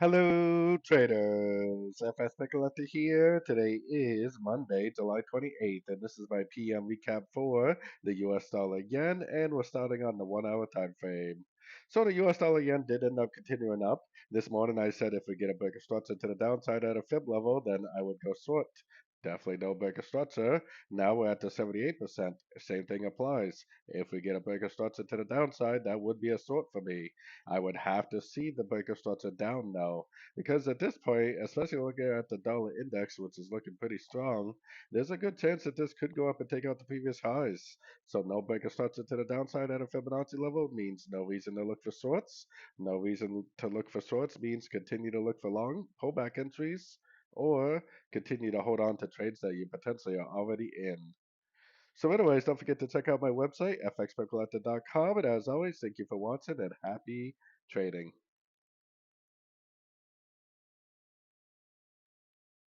Hello, traders. FX Pip Collector here. Today is Monday, July 28th, and this is my PM recap for the US dollar yen, and we're starting on the 1 hour time frame. So the US dollar yen did end up continuing up. This morning I said if we get a bigger structure to the downside at a fib level, then I would go short. Definitely no bigger structure. Now we're at the 78%. Same thing applies. If we get a bigger structure to the downside, that would be a short for me. I would have to see the breaker structure down now because at this point, especially looking at the dollar index, which is looking pretty strong, there's a good chance that this could go up and take out the previous highs. So no breaker structure to the downside at a Fibonacci level means no reason to look for shorts. No reason to look for shorts means continue to look for long pullback entries or continue to hold on to trades that you potentially are already in. So, anyways, don't forget to check out my website, fxpipcollector.com. And as always, thank you for watching and happy trading.